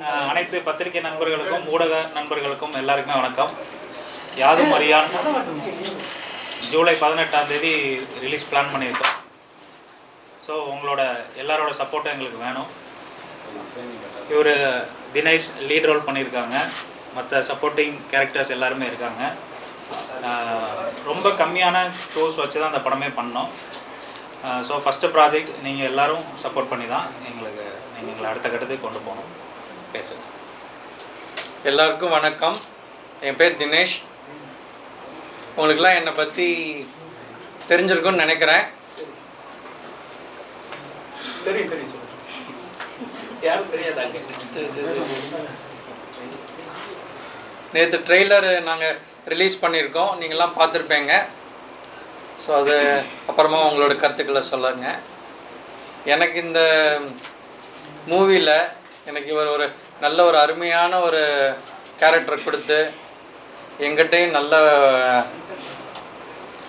அனைத்து பத்திரிகை நண்பர்களுக்கும் ஊடக நண்பர்களுக்கும் எல்லாருக்குமே வணக்கம். யாதும் அறியான் ஜூலை 18ஆம் தேதி ரிலீஸ் பிளான் பண்ணியிருக்கோம். ஸோ உங்களோட எல்லாரோட சப்போர்ட்டும் எங்களுக்கு வேணும். இவர் தினேஷ் லீட் ரோல் பண்ணியிருக்காங்க. மற்ற சப்போர்ட்டிங் கேரக்டர்ஸ் எல்லாருமே இருக்காங்க. ரொம்ப கம்மியான ஷோஸ் வச்சு தான் அந்த படமே பண்ணோம். ஸோ ஃபஸ்ட்டு ப்ராஜெக்ட் நீங்கள் எல்லோரும் சப்போர்ட் பண்ணி தான் எங்களை அடுத்த கட்டத்துக்கு கொண்டு போகணும். பேசுங்க. எல்லாருக்கும் வணக்கம். என் பேர் தினேஷ். உங்களுக்கெல்லாம் என்னை பற்றி தெரிஞ்சிருக்குன்னு நினைக்கிறேன். தெரியும் யாரும் தெரியாதாங்க. நேற்று ட்ரெய்லர் நாங்கள் ரிலீஸ் பண்ணியிருக்கோம், நீங்கள்லாம் பார்த்துருப்பீங்க. ஸோ அது அப்புறமா உங்களோட கருத்துக்களை சொல்லுங்க. எனக்கு இந்த மூவியில் எனக்கு இவர் ஒரு நல்ல ஒரு அருமையான ஒரு கேரக்டர் கொடுத்து எங்கிட்டையும் நல்ல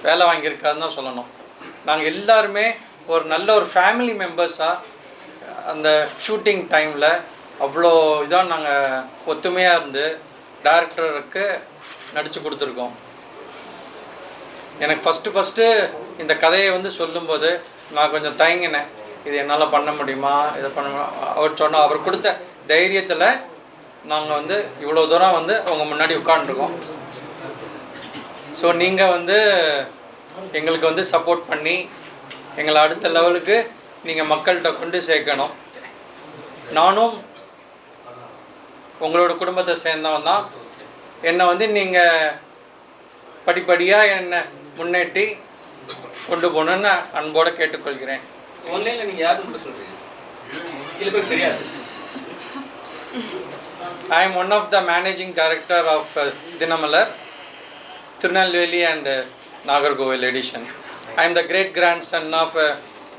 வேலை வாங்கியிருக்காருன்னு தான் சொல்லணும். நாங்கள் எல்லாருமே ஒரு நல்ல ஒரு ஃபேமிலி மெம்பர்ஸாக அந்த ஷூட்டிங் டைமில் அவ்வளோ இதாக நாங்கள் ஒத்துமையாக இருந்து டைரக்டருக்கு நடித்து கொடுத்துருக்கோம். எனக்கு ஃபஸ்ட்டு இந்த கதையை சொல்லும்போது நான் கொஞ்சம் தயங்கினேன். இது என்னால் பண்ண முடியுமா, இதை பண்ண அவர் கொடுத்த தைரியத்தில் நாங்கள் இவ்வளோ தூரம் அவங்க முன்னாடி உட்காந்துருக்கோம். ஸோ நீங்கள் எங்களுக்கு சப்போர்ட் பண்ணி எங்களை அடுத்த லெவலுக்கு நீங்கள் மக்கள்கிட்ட கொண்டு சேர்க்கணும். நானும் உங்களோட குடும்பத்தை சேர்ந்தவன் தான். என்னை நீங்கள் படிப்படியாக என்னை முன்னேற்றி கொண்டு போகணுன்னு அன்போடு கேட்டுக்கொள்கிறேன். ஆன்லைனில் நீங்கள் யாரும் சொல்கிறீங்க, சில பேர் தெரியாது. I am one of the managing director of Dinamalar, Tirunelveli and Nagarkoil edition. I am the great grandson of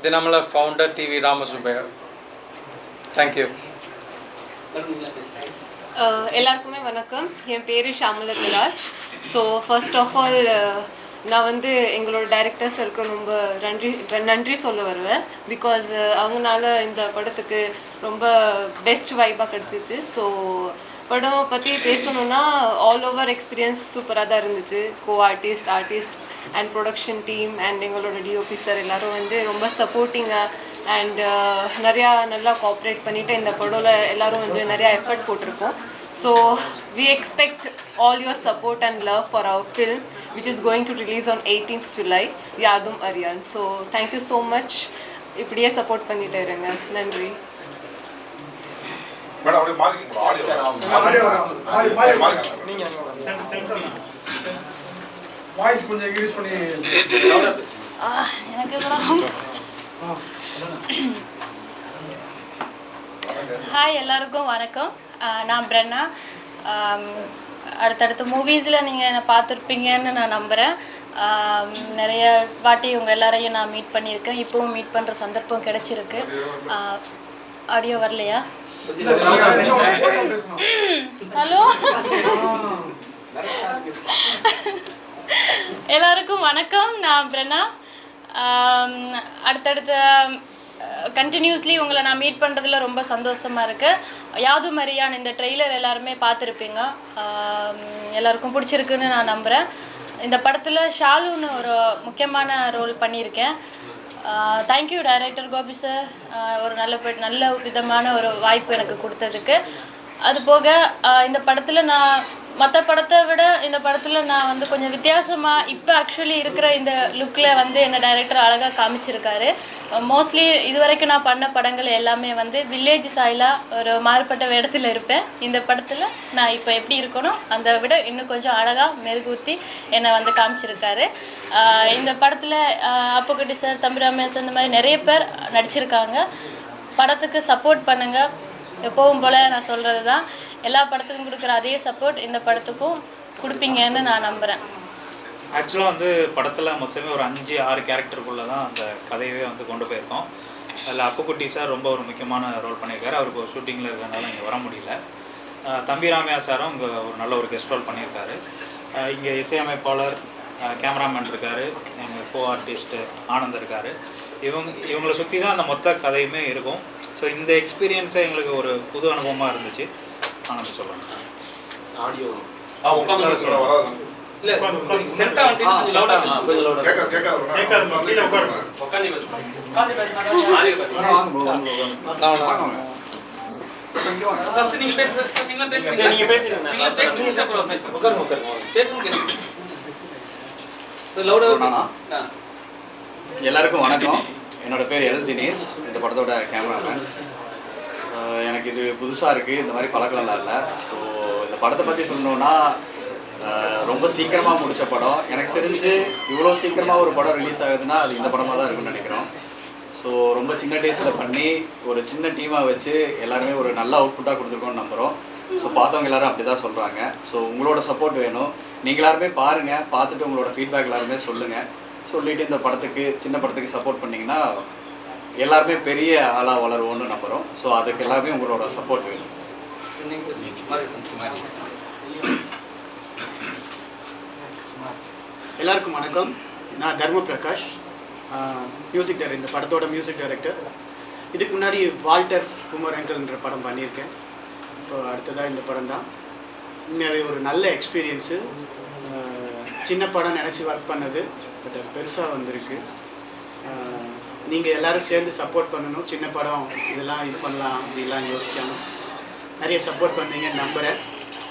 Dinamalar founder TV Ramasubbayar. Thank you. எல்லாருக்குமே வணக்கம். என் பேர் ஷாமலராஜ். ஸோ ஃபர்ஸ்ட் ஆஃப் ஆல் நான் எங்களோட டைரக்டர்ஸருக்கு ரொம்ப நன்றி சொல்ல வருவேன். பிகாஸ் அவங்களால இந்த படத்துக்கு ரொம்ப பெஸ்ட் வைப்பாக கிடச்சிச்சு. ஸோ படம் பற்றி பேசணுன்னா ஆல் ஓவர் எக்ஸ்பீரியன்ஸ் சூப்பராக தான் இருந்துச்சு. Artist and production team and எங்களோட டிஓபி சார் எல்லோரும் ரொம்ப சப்போர்ட்டிங்காக அண்ட் நிறையா நல்லா கோஆப்ரேட் பண்ணிவிட்டு இந்த படம்ல எல்லோரும் நிறையா எஃபர்ட் போட்டிருக்கோம். So we expect all your support and love for our film which is going to release on 18th July, யாதும் அறியான். So thank you so much. இப்படியே சப்போர்ட் பண்ணிட்டே இருங்க. நன்றி. ஹாய், எல்லாருக்கும் வணக்கம். நான் பிரன்னா. அடுத்தடுத்த மூவிஸில் நீங்கள் என்னை பார்த்துருப்பீங்கன்னு நான் நம்புகிறேன். நிறைய வாட்டி உங்கள் எல்லாரையும் நான் மீட் பண்ணியிருக்கேன். இப்போவும் மீட் பண்ணுற சந்தர்ப்பம் கிடச்சிருக்கு. ஆடியோ வரலையா? ஹலோ, எல்லாருக்கும் வணக்கம். நான் பிரன்னா. அடுத்தடுத்த கண்டினியூஸ்லி உங்களை நான் மீட் பண்ணுறதுல ரொம்ப சந்தோஷமாக இருக்குது. யாதும் அறியான் இந்த ட்ரெய்லர் எல்லாருமே பார்த்துருப்பீங்க. எல்லாருக்கும் பிடிச்சிருக்குன்னு நான் நம்புகிறேன். இந்த படத்தில் ஷாலுன்னு ஒரு முக்கியமான ரோல் பண்ணியிருக்கேன். தேங்க்யூ டைரக்டர் கோபி சார், ஒரு நல்ல விதமான ஒரு வாய்ப்பு எனக்கு கொடுத்ததுக்கு. அது போக இந்த படத்தில் நான் மற்ற படத்தை விட இந்த படத்தில் நான் கொஞ்சம் வித்தியாசமாக இப்போ ஆக்சுவலி இருக்கிற இந்த லுக்கில் என்னை டைரக்டர் அழகாக காமிச்சிருக்காரு. மோஸ்ட்லி இது வரைக்கும் நான் பண்ண படங்கள் எல்லாமே வில்லேஜ் சாயிலாக ஒரு மாறுபட்ட இடத்துல இருப்பேன். இந்த படத்தில் நான் இப்போ எப்படி இருக்கணும் அதை விட இன்னும் கொஞ்சம் அழகாக மெருகூற்றி என்னை காமிச்சிருக்காரு. இந்த படத்தில் அப்புக்குட்டி சார், தம்பிராமையா சார், இந்த மாதிரி நிறைய பேர் நடிச்சிருக்காங்க. படத்துக்கு சப்போர்ட் பண்ணுங்கள். எப்போவும் போல் நான் சொல்கிறது தான், எல்லா படத்துக்கும் கொடுக்குற அதே சப்போர்ட் இந்த படத்துக்கும் கொடுப்பீங்கன்னு நான் நம்புகிறேன். ஆக்சுவலாக படத்தில் மொத்தமே ஒரு 5-6 கேரக்டருக்குள்ளே தான் அந்த கதையவே கொண்டு போயிருக்கோம். அதில் அப்புக்குட்டி சார் ரொம்ப ஒரு முக்கியமான ரோல் பண்ணியிருக்காரு. அவருக்கு ஒரு ஷூட்டிங்கில் இருக்கிறதுனால இங்கே வர முடியல. தம்பிராமையா சாரும் இங்கே ஒரு நல்ல ஒரு கெஸ்ட் ரோல் பண்ணியிருக்காரு. இங்கே இசையமைப்பாளர், கேமராமேன் இருக்கார், எங்கள் கோ ஆர்டிஸ்ட்டு ஆனந்த் இருக்கார். இவங்களை சுற்றி தான் அந்த மொத்த கதையுமே இருக்கும். ஸோ இந்த எக்ஸ்பீரியன்ஸே எங்களுக்கு ஒரு புது அனுபவமாக இருந்துச்சு. ஆனந்த் சொல்லுங்கள். ஆடியோ உட்காந்து சொல்லுங்கள். இல்ல சென்டர் வந்து கொஞ்சம் லவுடா பேசுங்க. கொஞ்சம் லவுடா கேட்காது கீழ உட்காருங்க. உட்கார்ந்து பேசுங்க. உட்கார்ந்து பேசினா ஆடியோ ஃபர்ஸ்ட் நீங்க பேசுங்க. நீங்க பேசுங்க. நீங்க பேசுங்க. நீங்க பேசுங்க. அப்புறம் பேசுங்க. உட்காருங்க உட்காருங்க. பேசுங்க. லவுடா பேசுங்க. எல்லாருக்கும் வணக்கம். என்னோட பேர் எல் தினேஷ். இந்த படத்தோட கேமராமேன். எனக்கு இது புதுசாக இருக்குது. இந்த மாதிரி பழக்கம்லாம் இல்லை. ஸோ இந்த படத்தை பற்றி சொல்லணுன்னா ரொம்ப சீக்கிரமாக முடித்த படம். எனக்கு தெரிஞ்சு இவ்வளோ சீக்கிரமாக ஒரு படம் ரிலீஸ் ஆகுதுன்னா அது இந்த படமாக தான் இருக்குன்னு நினைக்கிறோம். ஸோ ரொம்ப சின்ன டேஸில் பண்ணி ஒரு சின்ன டீமாக வச்சு எல்லாருமே ஒரு நல்ல அவுட்புட்டாக கொடுத்துருக்கோன்னு நம்புகிறோம். ஸோ பார்த்தவங்க எல்லோரும் அப்படி தான் சொல்கிறாங்க. ஸோ உங்களோட சப்போர்ட் வேணும். நீங்கள் எல்லாருமே பாருங்கள், பார்த்துட்டு உங்களோட ஃபீட்பேக் எல்லாருமே சொல்லுங்கள். சொல்லிவிட்டு இந்த படத்துக்கு சின்ன படத்துக்கு சப்போர்ட் பண்ணிங்கன்னா எல்லாருமே பெரிய ஆளாக வளருவோன்னு நம்புகிறோம். ஸோ அதுக்கு எல்லாமே உங்களோட சப்போர்ட் வேணும். எல்லாருக்கும் வணக்கம். நான் தர்ம பிரகாஷ், மியூசிக் டைரக்டர், இந்த படத்தோட மியூசிக் டைரக்டர். இதுக்கு முன்னாடி வால்டர் குமரங்கல்ன்ற படம் பண்ணியிருக்கேன். இப்போ அடுத்ததாக இந்த படம் தான். உண்மையாகவே ஒரு நல்ல எக்ஸ்பீரியன்ஸு. சின்ன படம் நினச்சி ஒர்க் பண்ணது, பட் அது பெருசாக வந்திருக்கு. நீங்கள் எல்லோரும் சேர்ந்து சப்போர்ட் பண்ணணும். சின்ன படம் இதெல்லாம் இது பண்ணலாம் அப்படிலாம் யோசிக்கணும். நிறைய சப்போர்ட் பண்ணுவீங்கன்னு நம்புகிறேன்.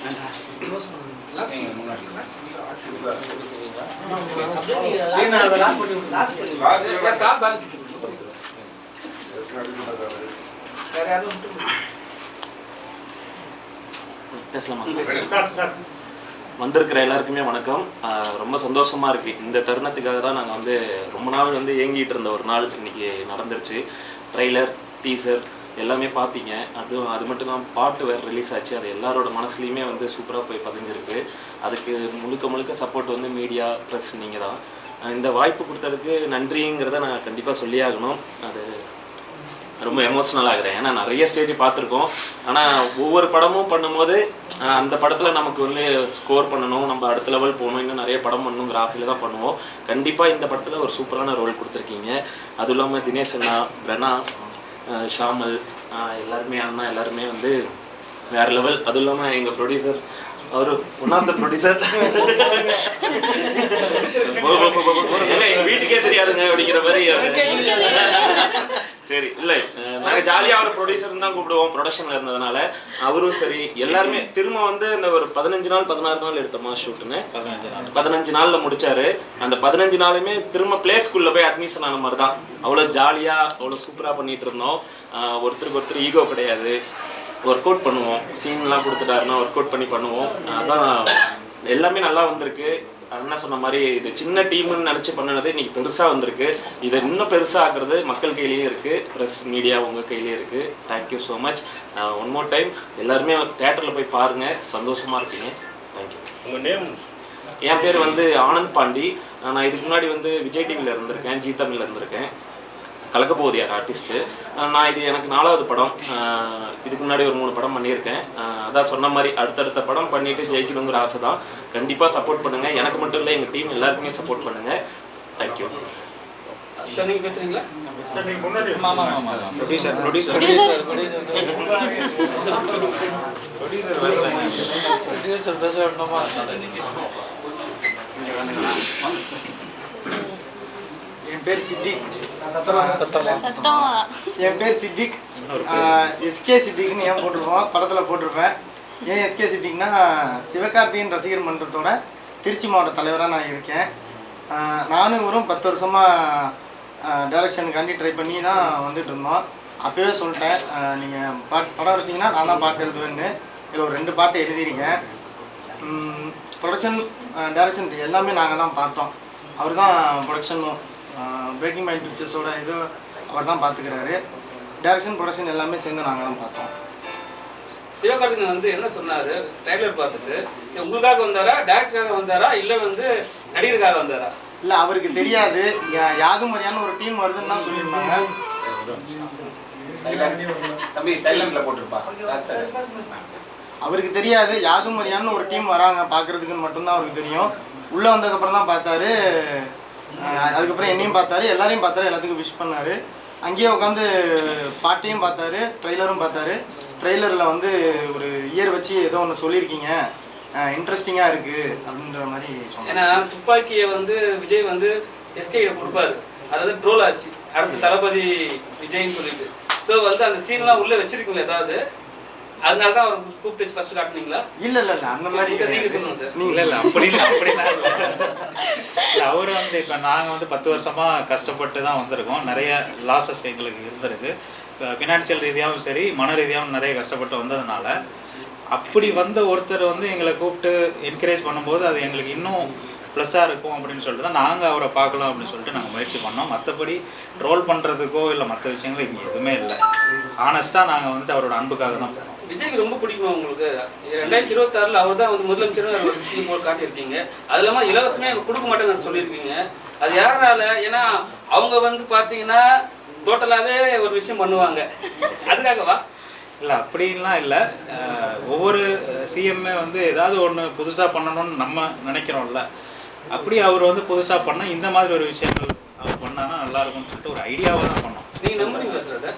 நன்றி. வந்திருக்கிற எல்லாருக்குமே வணக்கம். ரொம்ப சந்தோஷமா இருக்கு. இந்த தருணத்துக்காக தான் நாங்கள் வந்து ரொம்ப நாள் வந்து ஏங்கிட்டு இருந்த ஒரு நாள் இன்னைக்கு நடந்துருச்சு. ட்ரெய்லர், டீசர் எல்லாமே பார்த்தீங்க. அது மட்டும் தான் பாட்டு வேறு ரிலீஸ் ஆச்சு. அது எல்லாரோட மனசுலையுமே வந்து சூப்பராக போய் பதிஞ்சிருக்கு. அதுக்கு முழுக்க சப்போர்ட் வந்து மீடியா ப்ளஸ் நீங்கள் தான். இந்த வாய்ப்பு கொடுத்ததுக்கு நன்றிங்கிறத நான் கண்டிப்பாக சொல்லியாகணும். அது ரொம்ப எமோஷ்னல் ஆகுறேன். ஏன்னா நிறைய ஸ்டேஜ் பார்த்துருக்கோம். ஆனால் ஒவ்வொரு படமும் பண்ணும்போது அந்த படத்தில் நமக்கு வந்து ஸ்கோர் பண்ணணும், நம்ம அடுத்த லெவல் போகணும், இன்னும் நிறைய படம் பண்ணணுங்கிற ஆசையில் தான் பண்ணுவோம். கண்டிப்பாக இந்த படத்தில் ஒரு சூப்பரான ரோல் கொடுத்துருக்கீங்க. அதுவும் இல்லாமல் தினேஷ் அண்ணா, பிரணா, ஷாமல் எல்லாருமே அண்ணா எல்லாருமே வந்து வேறு லெவல். அதுவும் இல்லாமல் எங்கள் ப்ரொடியூசர், அவர் ஒன் ஆஃப் த ப்ரொடியூசர். எங்கள் வீட்டுக்கே தெரியாதுங்க அப்படிங்கிற மாதிரி. சரி, இல்லை நாங்கள் ஜாலியாக அவர் ப்ரொடியூசர் தான் கூப்பிடுவோம் ப்ரொடக்ஷனில் இருந்ததுனால. அவரும் சரி எல்லாருமே திரும்ப வந்து இந்த ஒரு 15 நாள் 16 நாள் எடுத்தோமா ஷூட்டுன்னு 15 நாளில் முடித்தார். அந்த 15 நாளுமே திரும்ப ப்ளே ஸ்கூலில் போய் அட்மிஷன் ஆன மாதிரி தான். அவ்வளோ ஜாலியாக அவ்வளோ சூப்பராக பண்ணிகிட்டு இருந்தோம். ஒருத்தருக்கு ஒருத்தர் ஈகோ கிடையாது. ஒர்க் அவுட் பண்ணுவோம். சீன்லாம் கொடுத்துட்டாருன்னா ஒர்க் அவுட் பண்ணி பண்ணுவோம். அதான் எல்லாமே நல்லா வந்திருக்கு. அண்ணா சொன்ன மாதிரி இது சின்ன டீம்னு நினச்சி பண்ணினது இன்றைக்கி பெருசாக வந்திருக்கு. இதை இன்னும் பெருசாக ஆக்குறது மக்கள் கையிலேயே இருக்குது, ப்ரெஸ் மீடியா உங்கள் கையிலே இருக்குது. Thank you so much. One more time எல்லாருமே தேட்டரில் போய் பாருங்கள், சந்தோஷமாக இருப்பீங்க. தேங்க்யூ. உங்கள் நேம்? என் பேர் வந்து ஆனந்த் பாண்டி. நான் இதுக்கு முன்னாடி வந்து விஜய் டிவியில் இருந்திருக்கேன், ஜி தமிழில் இருந்திருக்கேன். கலக்கப்போகுதியார் ஆர்டிஸ்ட்டு. நான் இது எனக்கு 4வது படம். இதுக்கு முன்னாடி ஒரு 3 படம் பண்ணியிருக்கேன். அதான் சொன்ன மாதிரி அடுத்தடுத்த படம் பண்ணிவிட்டு ஜெயிக்கணுங்கிற ஆசை தான். கண்டிப்பாக சப்போர்ட் பண்ணுங்கள். எனக்கு மட்டும் இல்லை, எங்கள் டீம் எல்லாருக்குமே சப்போர்ட் பண்ணுங்கள். தேங்க்யூ. சார் நீங்கள் பேசுகிறீங்களா? என் பேர் சித்திக். என் பேர் சித்திக். எஸ்கே சித்திக்னு ஏன் போட்டிருப்போம், படத்தில் போட்டிருப்பேன். ஏன் எஸ்கே சித்திக்னா சிவகார்த்திகேயன் ரசிகர் மன்றத்தோட திருச்சி மாவட்ட தலைவராக நான் இருக்கேன். நானும் இவரும் 10 வருஷமாக டைரக்ஷனுக்காண்டி ட்ரை பண்ணி தான் வந்துட்டு இருந்தோம். அப்போவே சொல்லிட்டேன், நீங்கள் படம் எடுத்தீங்கன்னா நான் தான் பாட்டு எழுதுவேன்னு. இதில் ஒரு 2 பாட்டு எழுதியிருக்கேன். ப்ரொடக்ஷன், டைரக்ஷன் எல்லாமே நாங்கள் தான் பார்த்தோம். அவர் தான் ப்ரொடக்ஷனும் பிரேக்கிங் மைண்ட் பிக்சர்ஸோட இது அவர் தான் பார்த்துக்கிறாரு. டைரக்ஷன், ப்ரொடக்ஷன் எல்லாமே சேர்ந்து நாங்கள் தான் பார்த்தோம். சிவகார்த்திகேயன் வந்து என்ன சொன்னார் ட்ரைலர் பார்த்துட்டு? உங்களுக்காக வந்தாரா, டேரக்டருக்காக வந்தாரா, இல்லை வந்து நடிகருக்காக வந்தாரா? இல்லை, அவருக்கு தெரியாது. யாது மாதிரியான ஒரு டீம் வருதுன்னு தான் சொல்லியிருந்தாங்க. அவருக்கு தெரியாது. யாது மாதிரியான ஒரு டீம் வராங்க பார்க்குறதுக்குன்னு மட்டும்தான் அவருக்கு தெரியும். உள்ளே வந்ததுக்கப்புறம் தான் பார்த்தாரு. அதுக்கப்புறம் என்னையும் பார்த்தாரு, எல்லாரையும் பார்த்தாரு, எல்லாத்துக்கும் விஷ் பண்ணார். அங்கேயே உட்காந்து பாட்டையும் பார்த்தாரு, ட்ரெய்லரும் பார்த்தாரு. ட்ரெய்லரில் வந்து ஒரு இயர் வச்சு ஏதோ ஒன்று சொல்லியிருக்கீங்க, இன்ட்ரெஸ்டிங்காக இருக்குது அப்படின்ற மாதிரி சொன்னாங்க. ஏன்னா துப்பாக்கியை வந்து விஜய் வந்து எஸ்கேட கொடுப்பாரு, அதாவது ட்ரோல் ஆச்சு அடுத்து தளபதி விஜய்ன்னு சொல்லிட்டு. ஸோ வந்து அந்த சீன்லாம் உள்ளே வச்சிருக்கீங்களா ஏதாவது? அதனால தான் அவர் கூப்பிட்டு ஃபர்ஸ்ட் காட்டுனீங்களா? இல்லை இல்லை இல்லை அந்த மாதிரி சார் நீங்கள் சொல்லுங்கள் சார். இல்லை இல்லை அப்படிலாம் இல்லை. அவர் வந்து இப்போ நாங்கள் வந்து 10 வருஷமாக கஷ்டப்பட்டு தான் வந்திருக்கோம். நிறைய லாஸஸ் எங்களுக்கு இருந்திருக்கு. ஃபினான்ஷியல் ரீதியாகவும் சரி, மன ரீதியாகவும் நிறைய கஷ்டப்பட்டு வந்ததுனால அப்படி வந்த ஒருத்தர் வந்து எங்களை கூப்பிட்டு என்கரேஜ் பண்ணும்போது அது எங்களுக்கு இன்னும் ப்ளஸ்ஸாக இருக்கும் அப்படின்னு சொல்லிட்டு தான் நாங்கள் அவரை பார்க்கலாம் அப்படின்னு சொல்லிட்டு நாங்கள் முயற்சி பண்ணோம். மற்றபடி ட்ரோல் பண்ணுறதுக்கோ இல்லை மற்ற விஷயங்களோ இங்கே எதுவுமே இல்லை. ஆனஸ்ட்டாக நாங்கள் வந்து அவரோட அன்புக்காக தான் போனோம். விஜய்க்கு ரொம்ப பிடிக்குமா உங்களுக்கு? 2026 அவர் தான் வந்து முதலமைச்சர் ஒரு விஷயம் போல் காட்டியிருக்கீங்க. அது இல்லாமல் இலவசமே கொடுக்க மாட்டேன்னு சொல்லியிருக்கீங்க. அது யாரால? ஏன்னா அவங்க வந்து பார்த்தீங்கன்னா டோட்டலாகவே ஒரு விஷயம் பண்ணுவாங்க, அதுக்காகவா? இல்லை அப்படின்லாம் இல்லை. ஒவ்வொரு சிஎம்ஏ வந்து ஏதாவது ஒன்று புதுசாக பண்ணணும்னு நம்ம நினைக்கிறோம்ல, அப்படி அவர் வந்து புதுசாக பண்ண இந்த மாதிரி ஒரு விஷயங்கள் அவர் பண்ணான்னா நல்லாயிருக்கும்னு சொல்லிட்டு ஒரு ஐடியாவாக தான் பண்ணோம். நீங்கள் நம்புறீங்களா சார் அதை?